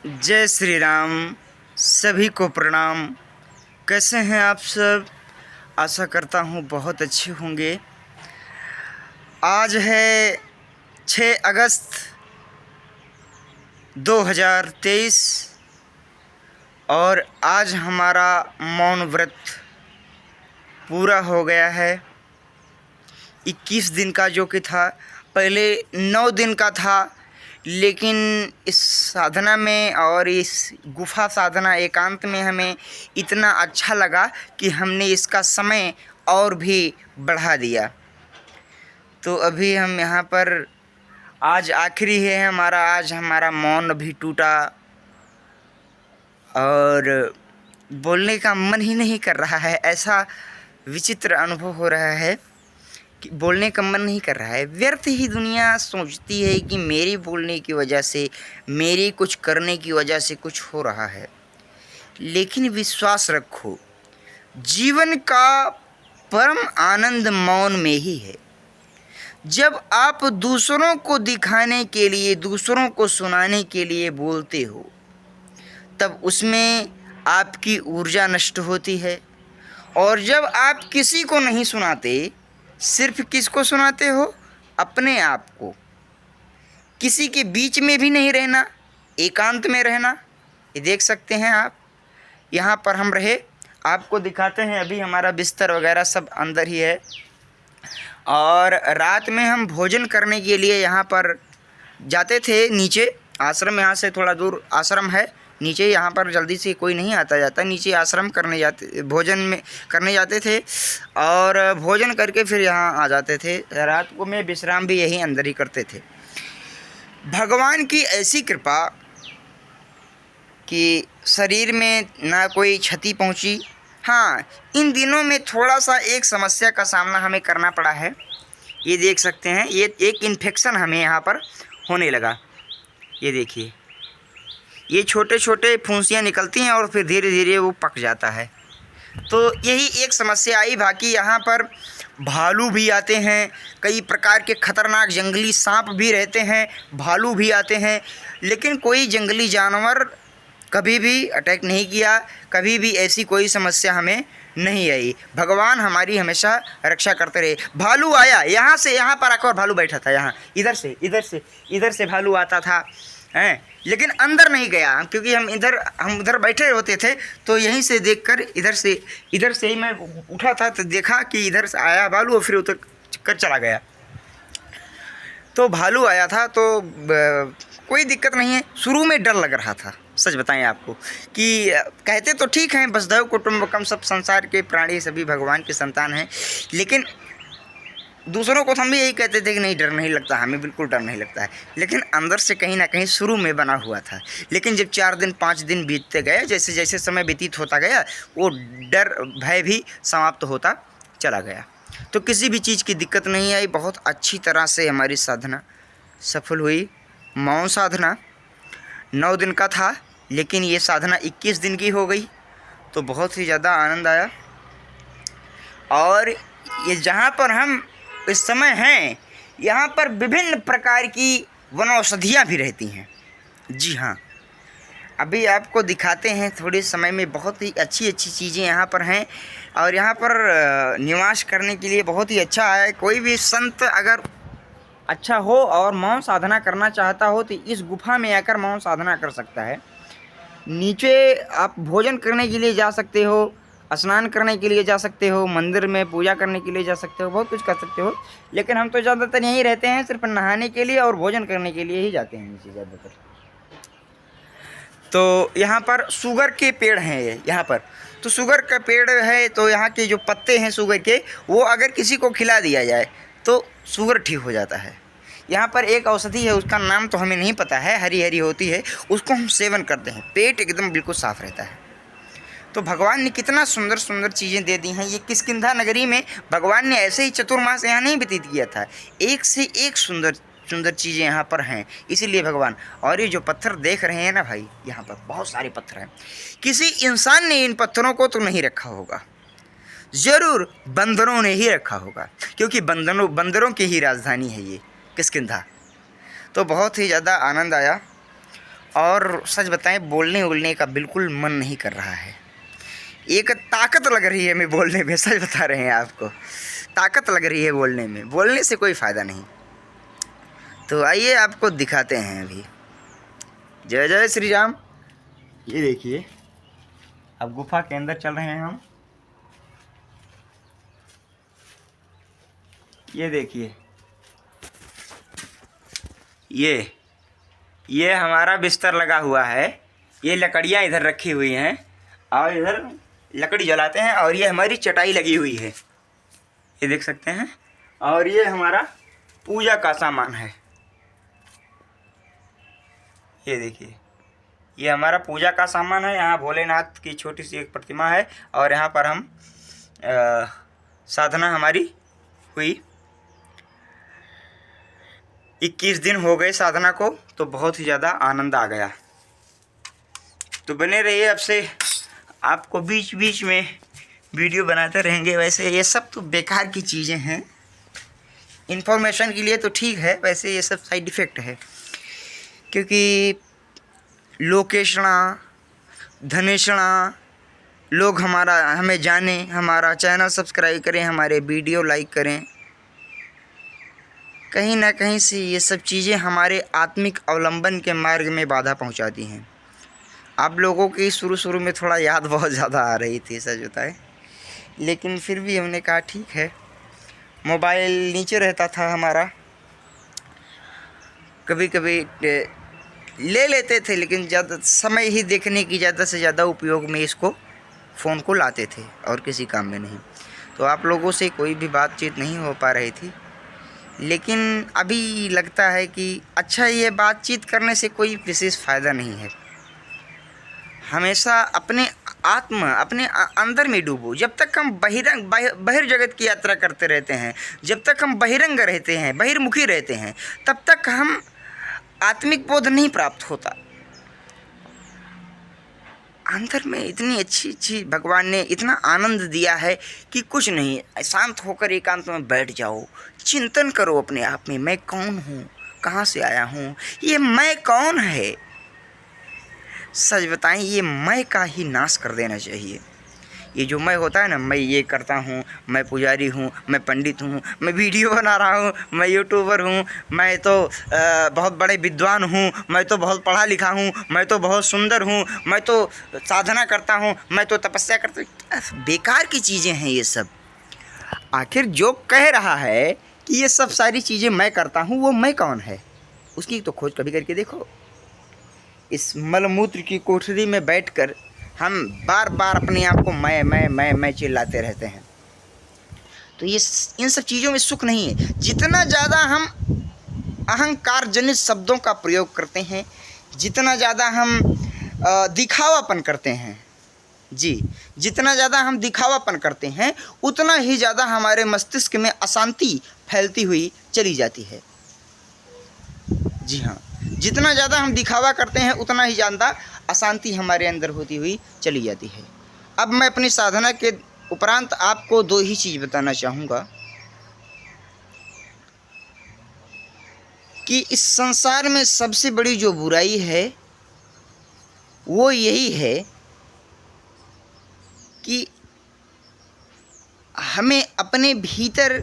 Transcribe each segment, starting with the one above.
जय श्री राम। सभी को प्रणाम। कैसे हैं आप सब? आशा करता हूँ बहुत अच्छे होंगे। आज है 6 अगस्त 2023 और आज हमारा मौन व्रत पूरा हो गया है। 21 दिन का जो कि था, पहले 9 दिन का था, लेकिन इस साधना में और इस गुफा साधना एकांत में हमें इतना अच्छा लगा कि हमने इसका समय और भी बढ़ा दिया। तो अभी हम यहाँ पर, आज आखिरी है हमारा, आज हमारा मौन भी टूटा और बोलने का मन ही नहीं कर रहा है। ऐसा विचित्र अनुभव हो रहा है कि बोलने का मन नहीं कर रहा है। व्यर्थ ही दुनिया सोचती है कि मेरी बोलने की वजह से, मेरी कुछ करने की वजह से कुछ हो रहा है। लेकिन विश्वास रखो, जीवन का परम आनंद मौन में ही है। जब आप दूसरों को दिखाने के लिए, दूसरों को सुनाने के लिए बोलते हो, तब उसमें आपकी ऊर्जा नष्ट होती है। और जब आप किसी को नहीं सुनाते, सिर्फ किसको सुनाते हो? अपने आप को। किसी के बीच में भी नहीं रहना, एकांत में रहना। ये देख सकते हैं आप, यहाँ पर हम रहे, आपको दिखाते हैं। अभी हमारा बिस्तर वगैरह सब अंदर ही है और रात में हम भोजन करने के लिए यहाँ पर जाते थे नीचे। आश्रम यहाँ से थोड़ा दूर आश्रम है नीचे, यहाँ पर जल्दी से कोई नहीं आता जाता। नीचे आश्रम करने जाते, भोजन में करने जाते थे और भोजन करके फिर यहाँ आ जाते थे। रात को में विश्राम भी यहीं अंदर ही करते थे। भगवान की ऐसी कृपा कि शरीर में ना कोई क्षति पहुँची। हाँ, इन दिनों में थोड़ा सा एक समस्या का सामना हमें करना पड़ा है। ये देख सकते हैं, ये एक इन्फेक्शन हमें यहाँ पर होने लगा। ये देखिए, ये छोटे छोटे फुंसियाँ निकलती हैं और फिर धीरे धीरे वो पक जाता है। तो यही एक समस्या आई। बाकी यहाँ पर भालू भी आते हैं, कई प्रकार के खतरनाक जंगली सांप भी रहते हैं, भालू भी आते हैं, लेकिन कोई जंगली जानवर कभी भी अटैक नहीं किया, कभी भी ऐसी कोई समस्या हमें नहीं आई। भगवान हमारी हमेशा रक्षा करते रहे। भालू आया यहाँ से, यहाँ पर आकर भालू बैठा था, यहाँ इधर से भालू आता था हैं, लेकिन अंदर नहीं गया, क्योंकि हम उधर बैठे होते थे। तो यहीं से देखकर इधर से ही मैं उठा था, तो देखा कि इधर से आया भालू और फिर उतर कर चला गया। तो भालू आया था तो कोई दिक्कत नहीं है। शुरू में डर लग रहा था, सच बताएं आपको, कि कहते तो ठीक हैं, वसुधैव कुटुंबकम, सब संसार के प्राणी सभी भगवान के संतान हैं, लेकिन दूसरों को तो हम भी यही कहते थे कि नहीं, डर नहीं लगता, हमें बिल्कुल डर नहीं लगता है। लेकिन अंदर से कहीं ना कहीं शुरू में बना हुआ था। लेकिन जब 4 दिन 5 दिन बीतते गए, जैसे जैसे समय व्यतीत होता गया, वो डर भय भी समाप्त होता चला गया। तो किसी भी चीज़ की दिक्कत नहीं आई। बहुत अच्छी तरह से हमारी साधना सफल हुई। मौन साधना 9 दिन का था, लेकिन ये साधना 21 दिन की हो गई। तो बहुत ही ज़्यादा आनंद आया। और ये जहाँ पर हम इस समय हैं, यहाँ पर विभिन्न प्रकार की वनौषधियाँ भी रहती हैं। जी हाँ, अभी आपको दिखाते हैं थोड़े समय में। बहुत ही अच्छी अच्छी चीज़ें यहाँ पर हैं और यहाँ पर निवास करने के लिए बहुत ही अच्छा है। कोई भी संत अगर अच्छा हो और मौन साधना करना चाहता हो तो इस गुफा में आकर मौन साधना कर सकता है। नीचे आप भोजन करने के लिए जा सकते हो, स्नान करने के लिए जा सकते हो, मंदिर में पूजा करने के लिए जा सकते हो, बहुत कुछ कर सकते हो। लेकिन हम तो ज़्यादातर यहीं रहते हैं, सिर्फ नहाने के लिए और भोजन करने के लिए ही जाते हैं नीचे ज़्यादातर। तो यहाँ पर शुगर के पेड़ हैं यहाँ पर। तो शुगर का पेड़ है, तो यहाँ के जो पत्ते हैं शुगर के, वो अगर किसी को खिला दिया जाए तो शुगर ठीक हो जाता है। यहाँ पर एक औषधि है, उसका नाम तो हमें नहीं पता है, हरी हरी होती है, उसको हम सेवन करते हैं, पेट एकदम बिल्कुल साफ़ रहता है। तो भगवान ने कितना सुंदर सुंदर चीज़ें दे दी हैं। ये किष्किंधा नगरी में भगवान ने ऐसे ही चतुर्मास यहाँ नहीं व्यतीत किया था, एक से एक सुंदर सुंदर चीज़ें यहाँ पर हैं, इसीलिए भगवान। और ये जो पत्थर देख रहे हैं ना भाई, यहाँ पर बहुत सारे पत्थर हैं। किसी इंसान ने इन पत्थरों को तो नहीं रखा होगा, ज़रूर बंदरों ने ही रखा होगा, क्योंकि बंदरों की ही राजधानी है ये किष्किंधा। तो बहुत ही ज़्यादा आनंद आया और सच बताएं बोलने वोलने का बिल्कुल मन नहीं कर रहा है। एक ताकत लग रही है मैं बोलने में, सच बता रहे हैं आपको, ताकत लग रही है बोलने में, बोलने से कोई फ़ायदा नहीं। तो आइए आपको दिखाते हैं अभी। जय जय श्री राम। ये देखिए, अब गुफा के अंदर चल रहे हैं हम। ये देखिए, ये हमारा बिस्तर लगा हुआ है। ये लकड़ियाँ इधर रखी हुई हैं और इधर लकड़ी जलाते हैं, और ये हमारी चटाई लगी हुई है, ये देख सकते हैं। और ये हमारा पूजा का सामान है। ये देखिए, ये हमारा पूजा का सामान है। यहाँ भोलेनाथ की छोटी सी एक प्रतिमा है, और यहाँ पर हम साधना हमारी हुई। 21 दिन हो गए साधना को, तो बहुत ही ज़्यादा आनंद आ गया। तो बने रहिए, अब से आपको बीच बीच में वीडियो बनाते रहेंगे। वैसे ये सब तो बेकार की चीज़ें हैं, इन्फॉर्मेशन के लिए तो ठीक है, वैसे ये सब साइड इफ़ेक्ट है। क्योंकि लोकेशना धनेशना लोग हमें जानें, हमारा चैनल सब्सक्राइब करें, हमारे वीडियो लाइक करें, कहीं ना कहीं से ये सब चीज़ें हमारे आत्मिक अवलंबन के मार्ग में बाधा पहुंचाती हैं। आप लोगों की शुरू में थोड़ा याद बहुत ज़्यादा आ रही थी, सच बताए, लेकिन फिर भी हमने कहा ठीक है। मोबाइल नीचे रहता था हमारा, कभी कभी ले लेते थे, लेकिन ज़्यादा समय ही देखने की ज़्यादा से ज़्यादा उपयोग में इसको फ़ोन को लाते थे, और किसी काम में नहीं। तो आप लोगों से कोई भी बातचीत नहीं हो पा रही थी। लेकिन अभी लगता है कि अच्छा, ये बातचीत करने से कोई विशेष फ़ायदा नहीं है। हमेशा अपने अंदर में डूबो। जब तक हम बहिर्जगत की यात्रा करते रहते हैं, जब तक हम बहिरंग रहते हैं, बहिर्मुखी रहते हैं, तब तक हम आत्मिक बोध नहीं प्राप्त होता। अंदर में इतनी अच्छी भगवान ने इतना आनंद दिया है कि कुछ नहीं, शांत होकर एकांत में बैठ जाओ, चिंतन करो अपने आप में, मैं कौन हूँ, कहाँ से आया हूँ, ये मैं कौन है। सच बताएं, ये मैं का ही नाश कर देना चाहिए। ये जो मैं होता है ना, मैं ये करता हूँ, मैं पुजारी हूँ, मैं पंडित हूँ, मैं वीडियो बना रहा हूँ, मैं यूट्यूबर हूँ, मैं तो बहुत बड़े विद्वान हूँ, मैं तो बहुत पढ़ा लिखा हूँ, मैं तो बहुत सुंदर हूँ, मैं तो साधना करता हूँ, मैं तो तपस्या करता हूँ। बेकार की चीज़ें हैं ये सब। आखिर जो कह रहा है कि ये सब सारी चीज़ें मैं करता हूँ, वो मैं कौन है, उसकी तो खोज कभी करके देखो। इस मलमूत्र की कोठरी में बैठकर हम बार बार अपने आप को मैं चिल्लाते रहते हैं। तो ये इन सब चीज़ों में सुख नहीं है। जितना ज़्यादा हम अहंकार जनित शब्दों का प्रयोग करते हैं, जितना ज़्यादा हम दिखावापन करते हैं, जी, जितना ज़्यादा हम दिखावापन करते हैं, उतना ही ज़्यादा हमारे मस्तिष्क में अशांति फैलती हुई चली जाती है। जी हाँ, जितना ज़्यादा हम दिखावा करते हैं, उतना ही ज़्यादा अशांति हमारे अंदर होती हुई चली जाती है। अब मैं अपनी साधना के उपरांत आपको दो ही चीज़ बताना चाहूँगा कि इस संसार में सबसे बड़ी जो बुराई है वो यही है कि हमें अपने भीतर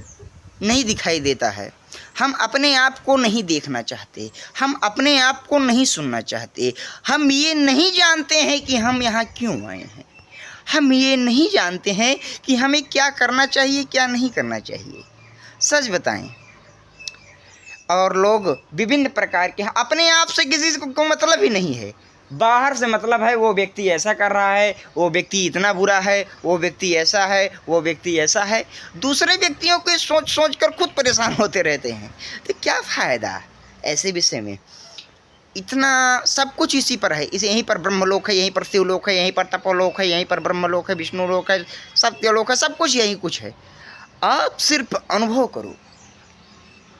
नहीं दिखाई देता है। हम अपने आप को नहीं देखना चाहते, हम अपने आप को नहीं सुनना चाहते, हम ये नहीं जानते हैं कि हम यहाँ क्यों आए हैं, हम ये नहीं जानते हैं कि हमें क्या करना चाहिए, क्या नहीं करना चाहिए। सच बताएं, और लोग विभिन्न प्रकार के, अपने आप से किसी को मतलब ही नहीं है, बाहर से मतलब है। वो व्यक्ति ऐसा कर रहा है, वो व्यक्ति इतना बुरा है, वो व्यक्ति ऐसा है, वो व्यक्ति ऐसा है। दूसरे व्यक्तियों को सोच कर खुद परेशान होते रहते हैं। तो क्या फ़ायदा ऐसे विषय में। इतना सब कुछ इसी पर है, इसे यहीं पर ब्रह्मलोक है, यहीं पर शिवलोक है, यहीं पर तपोलोक है, यहीं पर ब्रह्मलोक है, विष्णुलोक है, सत्यलोक है, सब कुछ यहीं कुछ है। आप सिर्फ अनुभव करो,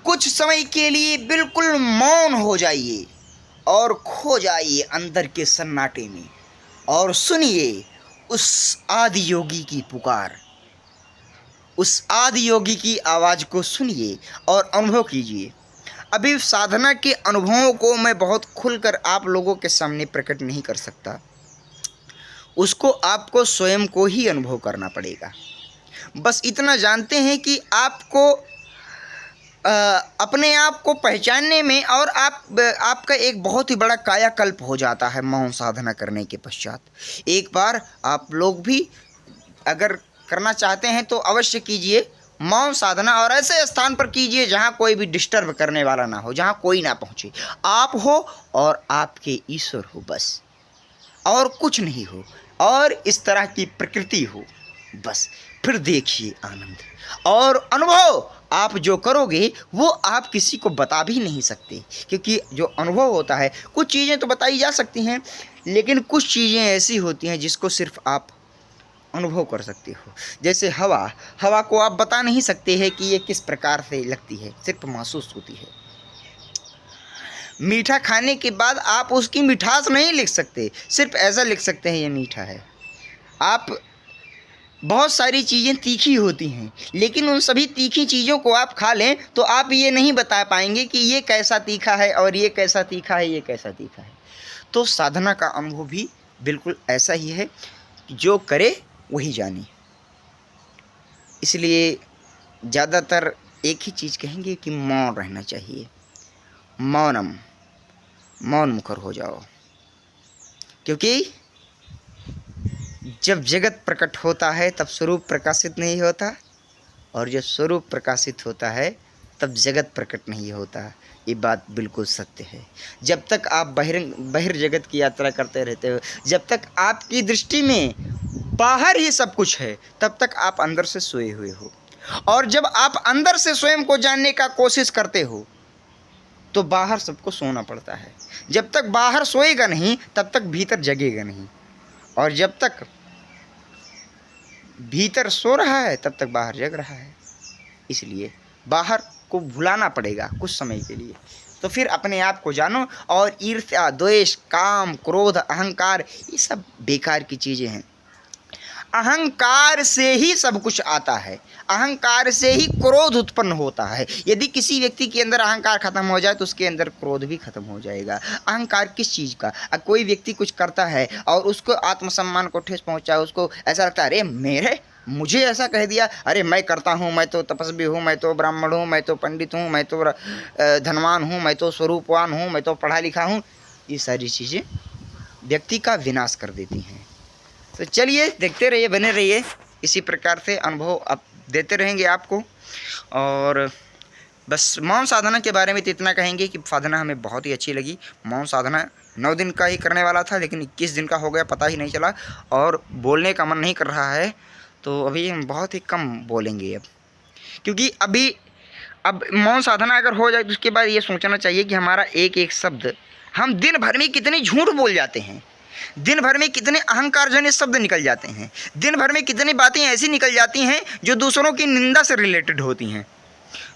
कुछ समय के लिए बिल्कुल मौन हो जाइए और खो जाइए अंदर के सन्नाटे में, और सुनिए उस आदि योगी की पुकार, उस आदि योगी की आवाज़ को सुनिए और अनुभव कीजिए। अभी साधना के अनुभवों को मैं बहुत खुलकर आप लोगों के सामने प्रकट नहीं कर सकता, उसको आपको स्वयं को ही अनुभव करना पड़ेगा। बस इतना जानते हैं कि आपको अपने आप को पहचानने में और आपका एक बहुत ही बड़ा कायाकल्प हो जाता है मौन साधना करने के पश्चात। एक बार आप लोग भी अगर करना चाहते हैं तो अवश्य कीजिए मौन साधना, और ऐसे स्थान पर कीजिए जहाँ कोई भी डिस्टर्ब करने वाला ना हो, जहाँ कोई ना पहुँचे, आप हो और आपके ईश्वर हो, बस और कुछ नहीं हो, और इस तरह की प्रकृति हो, बस। फिर देखिए आनंद और अनुभव आप जो करोगे वो आप किसी को बता भी नहीं सकते, क्योंकि जो अनुभव होता है, कुछ चीज़ें तो बताई जा सकती हैं, लेकिन कुछ चीज़ें ऐसी होती हैं जिसको सिर्फ आप अनुभव कर सकते हो। जैसे हवा को आप बता नहीं सकते हैं कि ये किस प्रकार से लगती है, सिर्फ महसूस होती है। मीठा खाने के बाद आप उसकी मिठास नहीं लिख सकते, सिर्फ ऐसा लिख सकते हैं ये मीठा है। आप बहुत सारी चीज़ें तीखी होती हैं, लेकिन उन सभी तीखी चीज़ों को आप खा लें तो आप ये नहीं बता पाएंगे कि ये कैसा तीखा है और ये कैसा तीखा है, ये कैसा तीखा है। तो साधना का अनुभव भी बिल्कुल ऐसा ही है, जो करे वही जाने। इसलिए ज़्यादातर एक ही चीज़ कहेंगे कि मौन रहना चाहिए। मौन मुखर हो जाओ, क्योंकि जब जगत प्रकट होता है तब स्वरूप प्रकाशित नहीं होता, और जब स्वरूप प्रकाशित होता है तब जगत प्रकट नहीं होता। ये बात बिल्कुल सत्य है। जब तक आप बहिर्जगत की यात्रा करते रहते हो, जब तक आपकी दृष्टि में बाहर ही सब कुछ है, तब तक आप अंदर से सोए हुए हो। और जब आप अंदर से स्वयं को जानने का कोशिश करते हो तो बाहर सबको सोना पड़ता है। जब तक बाहर सोएगा नहीं तब तक भीतर जगेगा नहीं, और जब तक भीतर सो रहा है तब तक बाहर जग रहा है। इसलिए बाहर को भुलाना पड़ेगा कुछ समय के लिए। तो फिर अपने आप को जानो, और ईर्ष्या, द्वेष, काम, क्रोध, अहंकार, ये सब बेकार की चीज़ें हैं। अहंकार से ही सब कुछ आता है, अहंकार से ही क्रोध उत्पन्न होता है। यदि किसी व्यक्ति के अंदर अहंकार खत्म हो जाए तो उसके अंदर क्रोध भी खत्म हो जाएगा। अहंकार किस चीज़ का? कोई व्यक्ति कुछ करता है और उसको आत्मसम्मान को ठेस पहुंचा, उसको ऐसा लगता है अरे मुझे ऐसा कह दिया, अरे मैं करता हूँ, मैं तो तपस्वी हूँ, मैं तो ब्राह्मण हूँ, मैं तो पंडित हूँ, मैं तो धनवान हूँ, मैं तो स्वरूपवान हूँ, मैं तो पढ़ा लिखा हूँ। ये सारी चीज़ें व्यक्ति का विनाश कर देती हैं। तो चलिए देखते रहिए, बने रहिए, इसी प्रकार से अनुभव अब देते रहेंगे आपको। और बस मौन साधना के बारे में तो इतना कहेंगे कि साधना हमें बहुत ही अच्छी लगी। मौन साधना 9 दिन का ही करने वाला था, लेकिन 21 दिन का हो गया, पता ही नहीं चला, और बोलने का मन नहीं कर रहा है। तो अभी हम बहुत ही कम बोलेंगे अब, क्योंकि अब मौन साधना अगर हो जाए तो उसके बाद ये सोचना चाहिए कि हमारा एक एक शब्द, हम दिन भर में कितनी झूठ बोल जाते हैं, दिन भर में कितने अहंकारजन्य शब्द निकल जाते हैं, दिन भर में कितनी बातें ऐसी निकल जाती हैं जो दूसरों की निंदा से रिलेटेड होती हैं,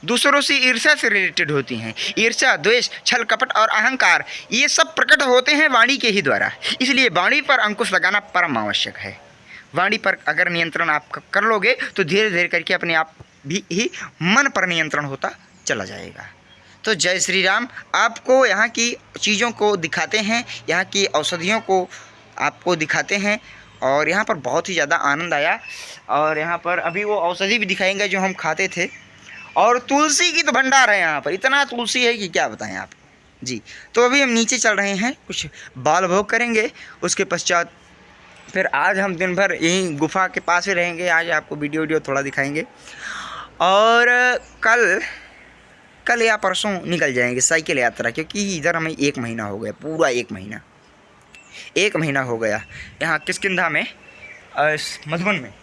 दूसरों से ईर्ष्या से रिलेटेड होती हैं। ईर्ष्या, द्वेष, छल, कपट और अहंकार, ये सब प्रकट होते हैं वाणी के ही द्वारा। इसलिए वाणी पर अंकुश लगाना परम आवश्यक है। वाणी पर अगर नियंत्रण आप कर लोगे तो धीरे धीरे करके अपने आप भी ही मन पर नियंत्रण होता चला जाएगा। तो जय श्री राम। आपको यहाँ की चीज़ों को दिखाते हैं, यहाँ की औषधियों को आपको दिखाते हैं, और यहाँ पर बहुत ही ज़्यादा आनंद आया। और यहाँ पर अभी वो औषधि भी दिखाएंगे जो हम खाते थे, और तुलसी की तो भंडार है यहाँ पर, इतना तुलसी है कि क्या बताएं आप जी। तो अभी हम नीचे चल रहे हैं, कुछ बाल भोग करेंगे, उसके पश्चात फिर आज हम दिन भर यहीं गुफा के पास ही रहेंगे। आज आपको वीडियो थोड़ा दिखाएंगे, और कल या परसों निकल जाएंगे साइकिल यात्रा, क्योंकि इधर हमें 1 महीना हो गया, पूरा 1 महीना हो गया यहाँ किष्किंधा में, मधुबन में,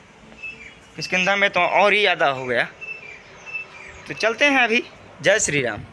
किष्किंधा में तो और ही ज़्यादा हो गया। तो चलते हैं अभी। जय श्री राम।